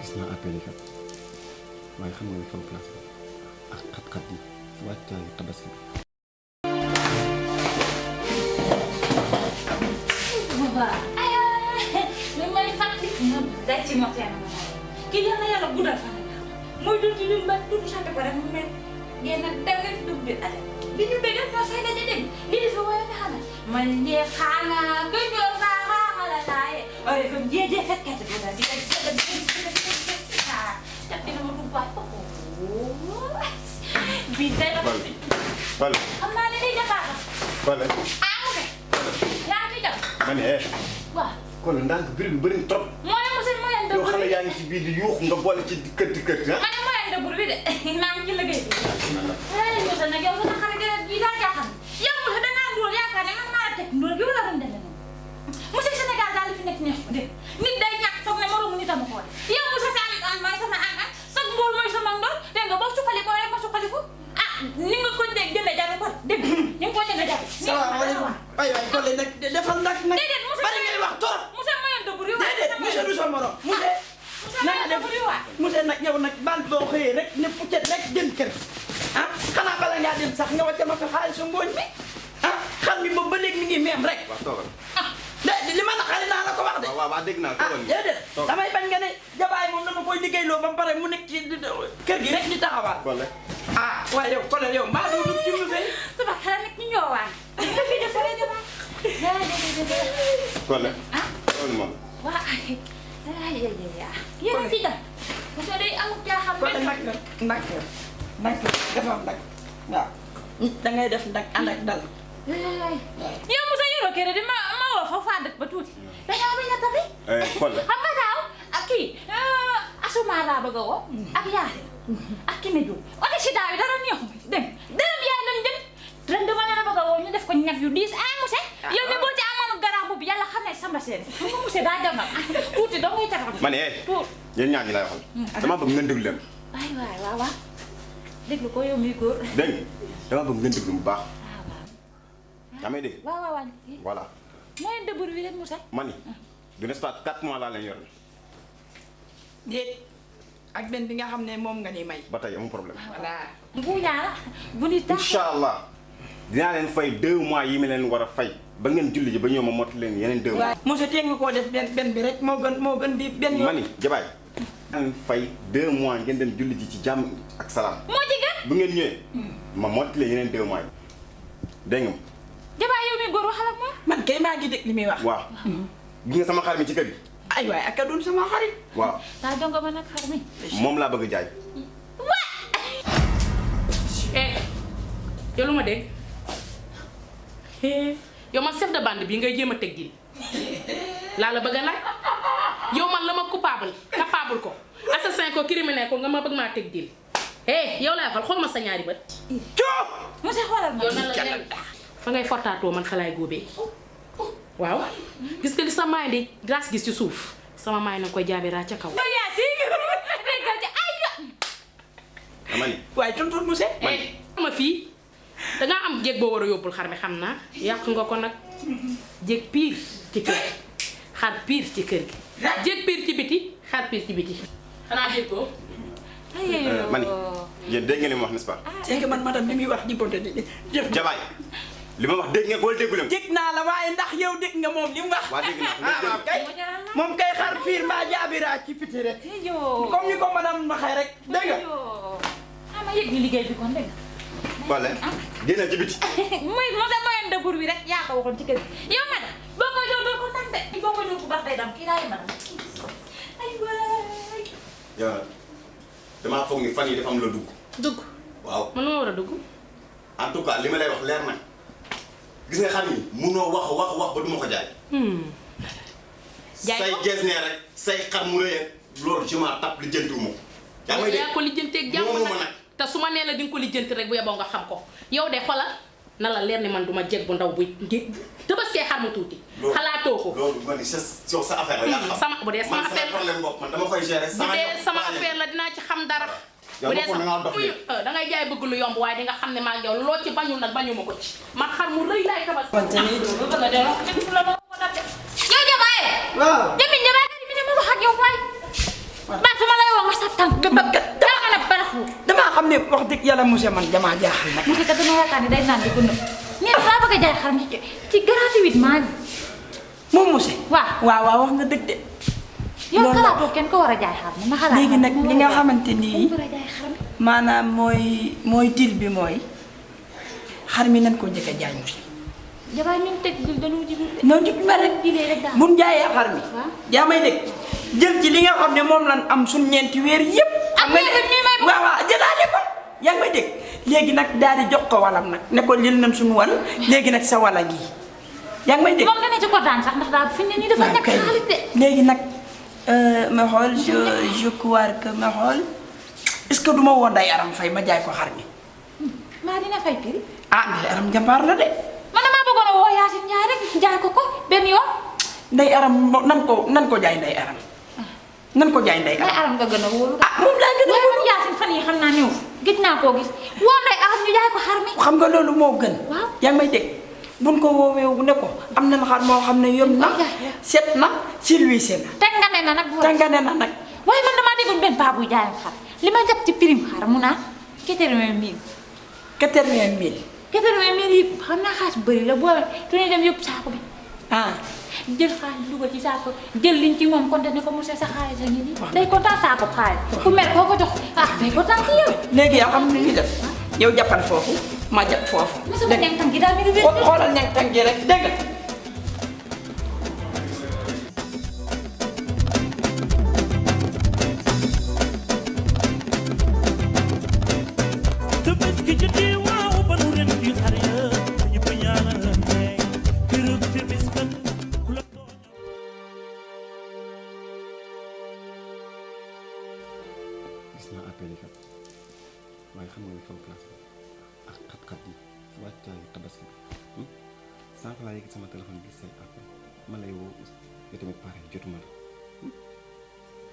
gis naa appel yi kat waaye xam nga ne sama place bi ak xat-xat yi wàccaayu tabaski bi. li may fàttali nga daj ci ma fenn kii yal na yàlla guddal fan mooy dund ci ñun ba dund sant ko rek mu mel ngeen nag dem rek dugg biir àll bi ñu bëgg ñoo fay daje dem lii dafa woyof ne xanaa man njee xaanaa gëj ñoo faa xaaxala laaye waaye comme jéejee fekkati bu daal di ko jënd bi dama dugg waay bii day la Bale xam naa ne day jafaata Bale mu de yaa ngi jam ma ne waaw kon ndànk biir bi bëri na trop. moo ne monsieur Moyen de yow xale yaa ngi ci biir di yuux nga boole ci kër ah. ma ne Moyen de Bour bi de naa ngi ci liggéey bi. monsieur nag yow sa xale gën a bii daa jaaxal yow monsieur dangaa ndóol yaakaar ne man maa la teg ndóol yow la doon demee noonu monsieur Sénégal daal li fi nekk neex de nit day ñàkk foog ne moromu nitam xool yow monsieur sa am mooy sama am sa ndóol mooy sama ndóol dégg nga boo suqalikoo rek ma suqaliku ah ni nga ko dégg jënd jaru ko dégg ni nga ko jënd jaru. salaamaaleykum aywa Collé nag defal nag déedéet monsieur bari ngay wax trop. monsieur Moyen de Bour yow déedéet monsieur du sa morom monsieur. na nga def monsieur nag yow nag bal boo xëyee rek ne pucet rek jëm kër ah xanaa bala ngaa dem sax nga wàcce ma fa xaalisu ngooñ bi ah xam ni boobu ba léegi mi ngi meem rek. waaw toogal. de li ma naqari naa la ko wax de. waaw dégg naa toogal nii. déedéet damay bañ nga ne jabaay moom dama koy liggéeyloo ba mu pare mu nekk ci kër gi rek di taxawaal. Collé. ah waaye yow Collé yow mbaa doo dugg ci musée yi. sama xel nag ñu ñëwaat. nga fi def rek dama. Collé. ah loolu moom. waa yéen a ci dem. parce que day amul jaaxal. Collé nag dafa am nag waaw. da ngay def nag ànd ak dal. yow Moussa yoroo kër di ma woo foofu ànd ak ba tuuti. dañoo bañ a tabi. Collé. xam nga daaw ak kii Asuma laa bëgg a woo. ak Yacine. ak Kine Diouf. oto si daaw yi dara neexul dégg nga dërëm yaay lañ jënd. ren dama leen a bëgg a woo ñu def ko ñag yu diis Moussa. yow mi boo ci amoon garab boobu yàlla xam ne sama seen. xam nga Moussa daa jam nag tuuti doo ngay taxaw. ma ne yéen ñaar ñi lay waxal. dama bëgg ngeen déglu leen. waay waaw déglu ko yow mi góor. dégg nga dama bëgg ngeen déglu bu baax. yaa may dégg. waaw. voilà. Moyen de Bour wi rek Moussa. ma ni du n'est-ce pas 4 mois laa leen yor. déet ak benn bi nga xam ne moom nga ni may. ba tey amul problème. voilà. bu ñaara bu ni tax. incha allah dinaa leen fay 2 mois yi ma leen war a fay ba ngeen julli ji ba ñëw ma mot leen yeneen 2 mois. waaw monsieur tee nga koo def benn bi rek moo gën bi benn yoon. ma ni jabaay dinaa leen fay 2 mois ngeen dem julli ji ci jàmm ak salaam. moo ci gën. bu ngeen ñëwee ma mot leen yeneen 2 mois yi dégg nga. jabaay yow mi góor waxal ak ma. man kay maa ngi dégg li muy wax. waaw. gis nga sama xar mi ci kër gi. ay waay ak a doon sama xarit. waaw daa jongo ma nag xar mi. moom laa bëgg a jaay. yow lu ma dégg yow man chef de bande bii ngay jéem a teg gil laa la bëgg a laaj yow man la ma capable ko assassin ko criminel ko nga ma bëgg maa teg gil yow laay xool xool ma sa ñaari bët. coow. monsieur xoolal ma. yow nan la leen fa ngay fortaatoo man fa laay góobee waaw gis nga li sa maay di ras gis ci suuf sama maay na koy jaabiraa ca kaw. yow yaa si déggal ci ay dama ni waaye tonton monsieur. ma fii dangaa am jéeg boo war a yóbbul xar mi xam naa yàq nga ko nag jéeg piir ci kër gi xar piir ci kër gi jéeg piir ci biti xar piir ci biti xanaa jéeg ko ma ni yéen dégg ngeen li ma wax n'est-ce pas. c'est que man madame li muy wax di bonte di jëf. jabaay li ma wax dégg ngeen ko wala déggu leen. dégg naa la waaye ndax yow dégg nga moom li mu wax. waa dégg naa ko waaw kay moom kay xar piir mbaa jaabiraa ci piti rek. comme ni ko madame waxee rek dégg nga. ma yëg ni liggéey bi kon dégg nga. Collé génnal ci biti. muy Moyen de Bour bi rek yaa ko waxoon ci kër gi yow nag boo koy doon ko tànn de boo koy doon ku baax day dam kii laay mën ay waay. yow nag damaa foog ni fan yi dafa am la dugg. waaw man lu ma war a dugg. en tout cas li ma lay wax leer na gis nga xam ni munoo wax ba duma ko jaay. jaay say ko gees nee rek say xar mu rëy loolu je m'en tape li jëntuwuma ko. yaa may dégg yaa ko lijjanteeg jàmm nag te su ma nee la di nga ko lijjanti rek bu yeboo nga xam ko yow de xoolal na la leer ni man duma jeg bu ndaw buy tëbaskee xar mu tuuti. xalaatoo ko loolu man sa affaire la yaa xam. sama bu dee sama affaire problème bopp man dama koy gérer. bu dee sama affaire la dinaa ci xam dara. bu dee sama da ngay jaay bëgg lu yomb waaye di nga xam ne maa ngi yow loo ci bañul nag bañu ma ko ci man xar mu rëy laay tabas. yow jabaay. waaw. jëmmi jabaay kat mi ne ma wax ak yow waay. man su ma lay woo nga sa tànk ba daa nga ne baraxlu damaa xam ne wax dëgg yàlla monsieur man damaa jaaxal nag. monsieur kat dama yaakaar ne day naan di ko nëb ñeent daa bëgg a jaay xaram ci gratuitement bi moom monsieur. waaw wax nga dëgg de. yow xalaatoo kenn ko war a jaay xaram ma xalaat léegi nag li nga xamante ni war a jaay xaram maanaam mooy dil bi mooy xar mi nañ ko njëkk a jaay monsieur. jabaay ñu teg dil dañu jigul de noonu ci ma rek dilee rek daal buñ jaayee xar mi. yaa may dégg jël ci li nga xam ne moom lan am suñ ñeenti weer yëpp. am nga ne waaw jëlaale ko yaa ngi may dégg léegi nag daal di jox ko walam nag ne ko lil nañ suñu wal léegi nag sa wala gi yaa ngi may dégg. moom dana ci kontaan sax ndax daal fi ne nii dafa ñàkk xaalis de. léegi nag ma xool je crois que ma xool est-ce que du ma woon day aram fay ma jaay ko xar mi. maa dina fay prix. day aram jàmbaar la de. man damaa bëggoon a woo Yacine Ndiaye rek jaay ko benn yoon. nday aram nan ko jaay nday aram. nan ko jaay nday aram. nday aram nga gën a wóolu. moom laa gën a wóolu. waaye man Yacine fan yi xam naa ñëw gëj naa koo gis woo nday aram ñu jaay ko xar mi. xam nga loolu moo gën. waaw yaa ngi may dégg buñ ko woowee ne ko am na xar moo xam ne yom na set na silwiise na. tàngane na nag. tàngane na nag. waaye man damaa déggoon benn paa buy jaayam xar li ma jàpp ci prime xar mu naan 80 000. 80 000. 80 000 yi xam naa xaalis bëri la boo tuuti dem yóbbu saako bi. jël xaalis dugal ci saako jël liñ ci moom konte ne ko monsieur sa xaalis a ngi nii. day kontaan saako xaalis. ku mel koo ko jox day kontaan ci yow. léegi yaa xam ni ñuy def yow jàppal foofu ma jàpp foofu. dégg nga ñaŋ tànk gi daal mi ngi wér. xoolal ñaŋ tànk gi rek dégg nga. gis naa appel yi kat waaye xam nga ni sama place ak xat-xat yi wàccaayu tabaski bi sànq laa yëg sama téléphone bi say appel ma lay woo nga tamit pare jotuma la